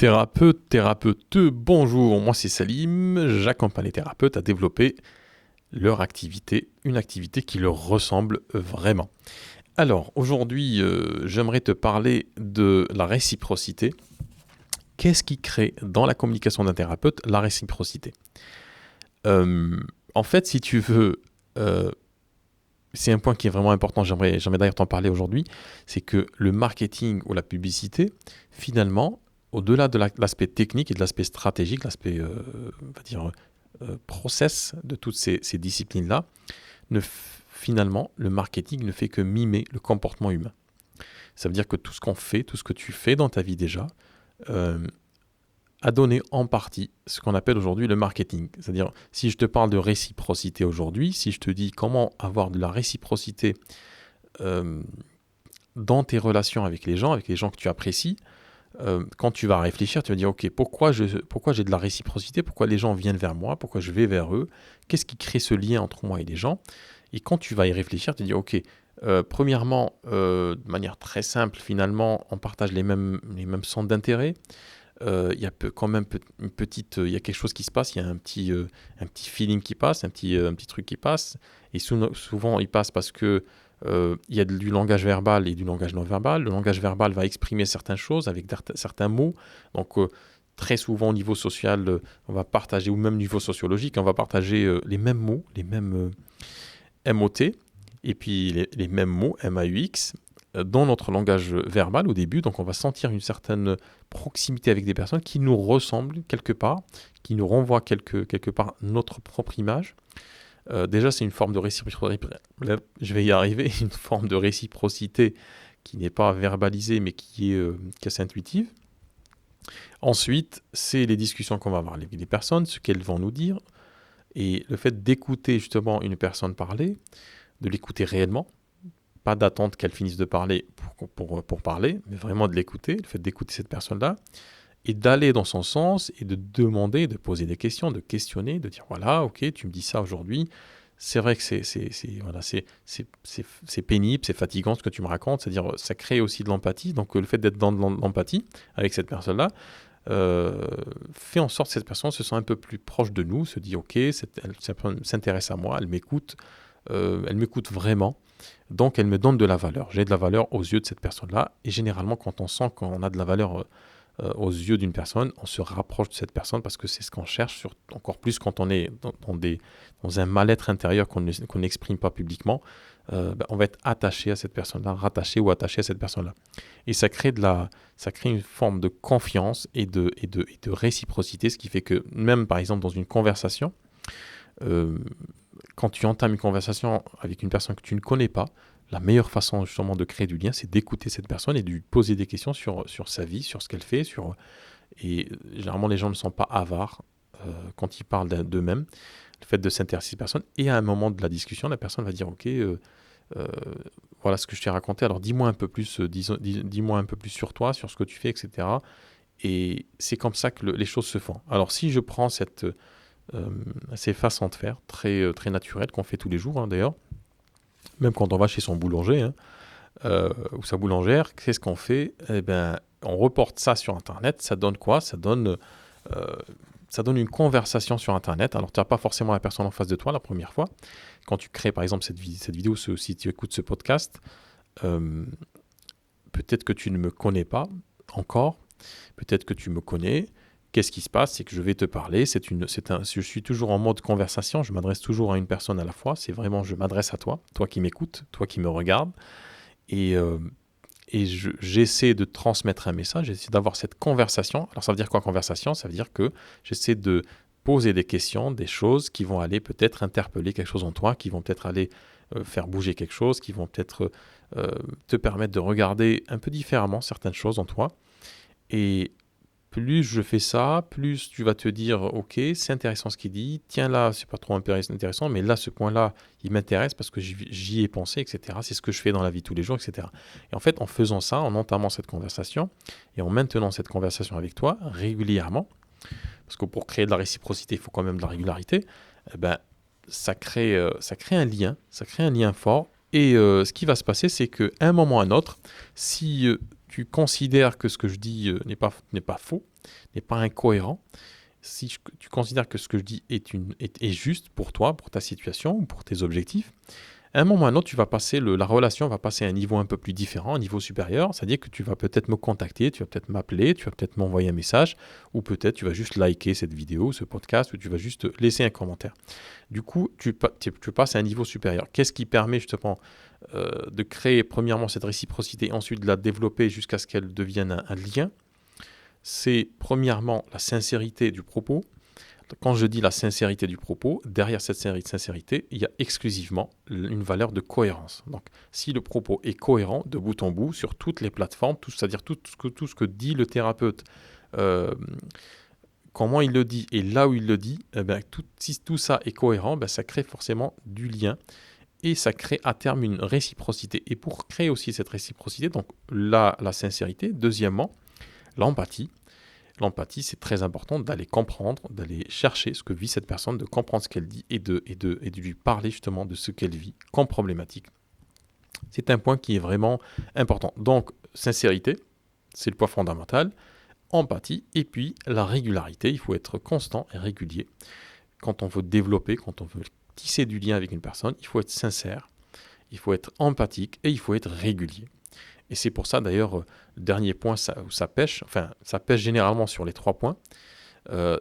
Thérapeute, bonjour, moi c'est Salim, j'accompagne les thérapeutes à développer leur activité, une activité qui leur ressemble vraiment. Alors aujourd'hui, j'aimerais te parler de la réciprocité. Qu'est-ce qui crée dans la communication d'un thérapeute la réciprocité? En fait, si tu veux, c'est un point qui est vraiment important, j'aimerais d'ailleurs t'en parler aujourd'hui, c'est que le marketing ou la publicité, finalement, au-delà de l'aspect technique et de l'aspect stratégique, l'aspect, on va dire, process de toutes ces disciplines-là, finalement, le marketing ne fait que mimer le comportement humain. Ça veut dire que tout ce qu'on fait, tout ce que tu fais dans ta vie déjà, a donné en partie ce qu'on appelle aujourd'hui le marketing. C'est-à-dire, si je te parle de réciprocité aujourd'hui, si je te dis comment avoir de la réciprocité dans tes relations avec les gens que tu apprécies, quand tu vas réfléchir, tu vas dire, ok, pourquoi j'ai de la réciprocité, pourquoi les gens viennent vers moi, pourquoi je vais vers eux, qu'est-ce qui crée ce lien entre moi et les gens? Et quand tu vas y réfléchir, tu te dis, ok, premièrement, de manière très simple, finalement, on partage les mêmes centres d'intérêt. Il y a quand même il y a quelque chose qui se passe, il y a un petit feeling qui passe, un petit truc qui passe. Et souvent, il passe parce que il y a du langage verbal et du langage non verbal. Le langage verbal va exprimer certaines choses avec certains mots. Donc, très souvent, au niveau social, on va partager, ou même au niveau sociologique, on va partager les mêmes mots, les mêmes MOT, et puis les mêmes mots, MAUX, dans notre langage verbal au début. Donc, on va sentir une certaine proximité avec des personnes qui nous ressemblent quelque part, qui nous renvoient quelque part notre propre image. Déjà, c'est une forme de réciprocité, je vais y arriver, une forme de réciprocité qui n'est pas verbalisée, mais qui est assez intuitive. Ensuite, c'est les discussions qu'on va avoir avec les personnes, ce qu'elles vont nous dire, et le fait d'écouter justement une personne parler, de l'écouter réellement, pas d'attendre qu'elle finisse de parler pour parler, mais vraiment de l'écouter, le fait d'écouter cette personne-là, et d'aller dans son sens et de demander, de poser des questions, de questionner, de dire voilà, ok, tu me dis ça aujourd'hui, c'est vrai que c'est pénible, c'est fatigant ce que tu me racontes, c'est-à-dire ça crée aussi de l'empathie, donc le fait d'être dans de l'empathie avec cette personne-là, fait en sorte que cette personne se sent un peu plus proche de nous, se dit ok, elle s'intéresse à moi, elle m'écoute vraiment, donc elle me donne de la valeur, j'ai de la valeur aux yeux de cette personne-là, et généralement quand on sent qu'on a de la valeur aux yeux d'une personne, on se rapproche de cette personne parce que c'est ce qu'on cherche, encore plus quand on est dans un mal-être intérieur qu'on n'exprime pas publiquement. On va être attaché à cette personne-là, rattaché ou attaché à cette personne-là. Et ça crée une forme de confiance et de réciprocité, ce qui fait que même par exemple dans une conversation, quand tu entames une conversation avec une personne que tu ne connais pas, la meilleure façon justement de créer du lien, c'est d'écouter cette personne et de lui poser des questions sur sa vie, sur ce qu'elle fait. Et généralement, les gens ne sont pas avares quand ils parlent d'eux-mêmes. Le fait de s'intéresser à cette personne. Et à un moment de la discussion, la personne va dire « Ok, voilà ce que je t'ai raconté. Alors dis-moi un peu plus, dis-moi un peu plus sur toi, sur ce que tu fais, etc. » Et c'est comme ça que les choses se font. Alors si je prends ces façons de faire, très, très naturelles, qu'on fait tous les jours d'ailleurs, même quand on va chez son boulanger ou sa boulangère, qu'est-ce qu'on fait? Eh ben, on reporte ça sur Internet. Ça donne quoi? Ça donne une conversation sur Internet. Alors, tu n'as pas forcément la personne en face de toi la première fois. Quand tu crées, par exemple, cette vidéo, si tu écoutes ce podcast, peut-être que tu ne me connais pas encore. Peut-être que tu me connais. Qu'est-ce qui se passe? C'est que je vais te parler. Je suis toujours en mode conversation. Je m'adresse toujours à une personne à la fois. C'est vraiment, je m'adresse à toi, toi qui m'écoutes, toi qui me regardes. Et j'essaie de transmettre un message. J'essaie d'avoir cette conversation. Alors, ça veut dire quoi, conversation? Ça veut dire que j'essaie de poser des questions, des choses qui vont aller peut-être interpeller quelque chose en toi, qui vont peut-être aller faire bouger quelque chose, qui vont peut-être te permettre de regarder un peu différemment certaines choses en toi. Et plus je fais ça, plus tu vas te dire « Ok, c'est intéressant ce qu'il dit. Tiens, là, c'est pas trop intéressant, mais là, ce point-là, il m'intéresse parce que j'y ai pensé, etc. C'est ce que je fais dans la vie tous les jours, etc. » Et en fait, en faisant ça, en entamant cette conversation et en maintenant cette conversation avec toi régulièrement, parce que pour créer de la réciprocité, il faut quand même de la régularité, ça crée un lien fort. Et ce qui va se passer, c'est qu'à un moment ou à un autre, si tu considères que ce que je dis n'est pas faux, n'est pas incohérent, si tu considères que ce que je dis est juste pour toi, pour ta situation ou pour tes objectifs, à un moment ou à un autre, la relation va passer à un niveau un peu plus différent, un niveau supérieur. C'est-à-dire que tu vas peut-être me contacter, tu vas peut-être m'appeler, tu vas peut-être m'envoyer un message, ou peut-être tu vas juste liker cette vidéo, ce podcast, ou tu vas juste laisser un commentaire. Du coup, tu passes à un niveau supérieur. Qu'est-ce qui permet justement de créer premièrement cette réciprocité, ensuite de la développer jusqu'à ce qu'elle devienne un lien? C'est premièrement la sincérité du propos. Quand je dis la sincérité du propos, derrière cette sincérité, il y a exclusivement une valeur de cohérence. Donc, si le propos est cohérent de bout en bout sur toutes les plateformes, c'est-à-dire tout ce que dit le thérapeute, euh, comment il le dit et là où il le dit, si tout ça est cohérent, ça crée forcément du lien et ça crée à terme une réciprocité. Et pour créer aussi cette réciprocité, donc la sincérité, deuxièmement, l'empathie. L'empathie, c'est très important d'aller comprendre, d'aller chercher ce que vit cette personne, de comprendre ce qu'elle dit et de lui parler justement de ce qu'elle vit comme problématique. C'est un point qui est vraiment important. Donc, sincérité, c'est le point fondamental. Empathie et puis la régularité. Il faut être constant et régulier. Quand on veut développer, quand on veut tisser du lien avec une personne, il faut être sincère, il faut être empathique et il faut être régulier. Et c'est pour ça d'ailleurs, le dernier point où ça pêche généralement sur les 3 points.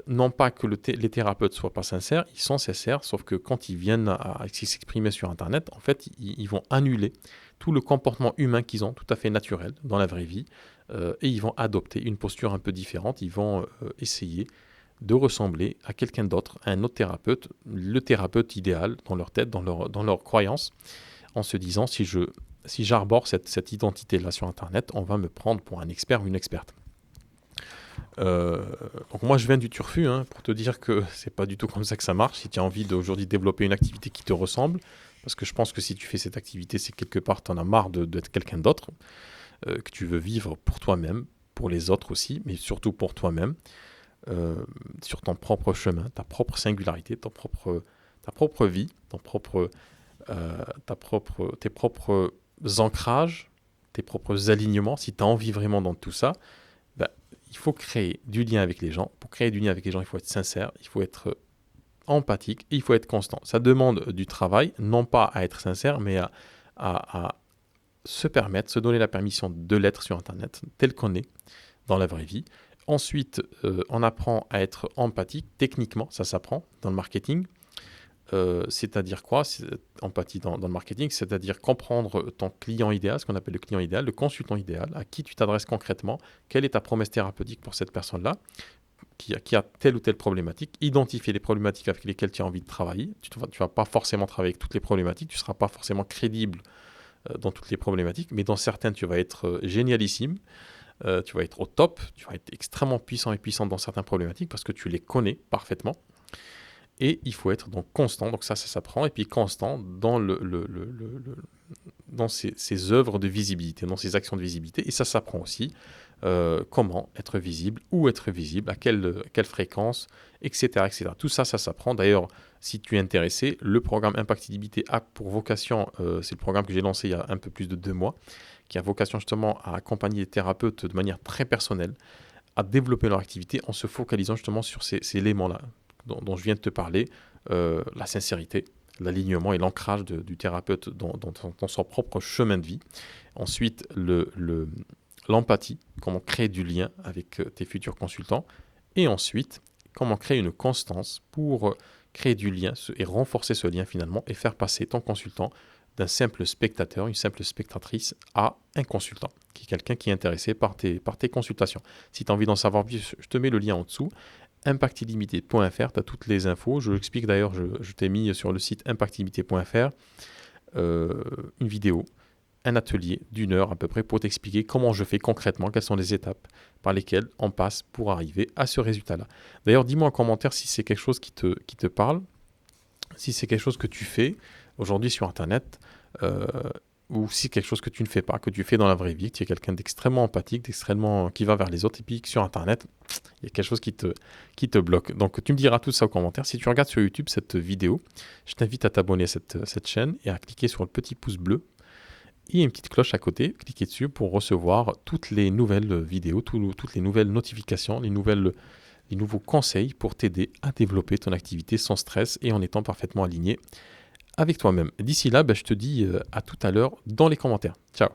Non pas que les thérapeutes ne soient pas sincères, ils sont sincères, sauf que quand ils viennent à s'exprimer sur Internet, en fait, ils vont annuler tout le comportement humain qu'ils ont, tout à fait naturel dans la vraie vie, et ils vont adopter une posture un peu différente, ils vont essayer de ressembler à quelqu'un d'autre, à un autre thérapeute, le thérapeute idéal dans leur tête, dans leur croyance, en se disant si j'arbore cette identité-là sur Internet, on va me prendre pour un expert ou une experte. Donc moi je viens du turfu pour te dire que c'est pas du tout comme ça que ça marche. Si tu as envie d'aujourd'hui développer une activité qui te ressemble, parce que je pense que si tu fais cette activité, c'est quelque part tu en as marre d'être quelqu'un d'autre, que tu veux vivre pour toi-même, pour les autres aussi, mais surtout pour toi-même, sur ton propre chemin, ta propre singularité, ta propre vie, tes propres ancrages, tes propres alignements. Si tu as envie vraiment dans tout ça, il faut créer du lien avec les gens. Pour créer du lien avec les gens, il faut être sincère, il faut être empathique et il faut être constant. Ça demande du travail, non pas à être sincère, mais à se donner la permission de l'être sur Internet, tel qu'on est dans la vraie vie. Ensuite, on apprend à être empathique. Techniquement, ça s'apprend dans le marketing. C'est-à-dire quoi? Empathie dans le marketing, c'est-à-dire comprendre ton client idéal, ce qu'on appelle le client idéal, le consultant idéal, à qui tu t'adresses concrètement, quelle est ta promesse thérapeutique pour cette personne-là, qui a telle ou telle problématique, identifier les problématiques avec lesquelles tu as envie de travailler. Tu ne vas pas forcément travailler avec toutes les problématiques, tu ne seras pas forcément crédible dans toutes les problématiques, mais dans certaines, tu vas être génialissime, tu vas être au top, tu vas être extrêmement puissant et puissante dans certaines problématiques parce que tu les connais parfaitement. Et il faut être donc constant, donc ça s'apprend, et puis constant dans dans ces œuvres de visibilité, dans ces actions de visibilité, et ça s'apprend aussi comment être visible, où être visible, à quelle fréquence, etc., etc. Tout ça s'apprend. D'ailleurs, si tu es intéressé, le programme Impactabilité a pour vocation, c'est le programme que j'ai lancé il y a un peu plus de 2 mois, qui a vocation justement à accompagner les thérapeutes de manière très personnelle, à développer leur activité en se focalisant justement sur ces éléments-là dont je viens de te parler, la sincérité, l'alignement et l'ancrage du thérapeute dans son propre chemin de vie. Ensuite, l'empathie, comment créer du lien avec tes futurs consultants. Et ensuite, comment créer une constance pour créer du lien et renforcer ce lien finalement et faire passer ton consultant d'un simple spectateur, une simple spectatrice à un consultant, qui est quelqu'un qui est intéressé par tes consultations. Si tu as envie d'en savoir plus, je te mets le lien en dessous. Impactillimité.fr, tu as toutes les infos. Je l'explique d'ailleurs, je t'ai mis sur le site impactillimité.fr une vidéo, un atelier d'1 heure à peu près pour t'expliquer comment je fais concrètement, quelles sont les étapes par lesquelles on passe pour arriver à ce résultat-là. D'ailleurs, dis-moi en commentaire si c'est quelque chose qui te parle, si c'est quelque chose que tu fais aujourd'hui sur Internet, ou si c'est quelque chose que tu ne fais pas, que tu fais dans la vraie vie, que tu es quelqu'un d'extrêmement empathique, qui va vers les autres, et puis que sur Internet, il y a quelque chose qui te bloque. Donc tu me diras tout ça aux commentaires. Si tu regardes sur YouTube cette vidéo, je t'invite à t'abonner à cette chaîne et à cliquer sur le petit pouce bleu Et il y a une petite cloche à côté, cliquez dessus pour recevoir toutes les nouvelles vidéos, toutes les nouvelles notifications, les nouveaux conseils pour t'aider à développer ton activité sans stress et en étant parfaitement aligné avec toi-même. D'ici là, je te dis à tout à l'heure dans les commentaires. Ciao.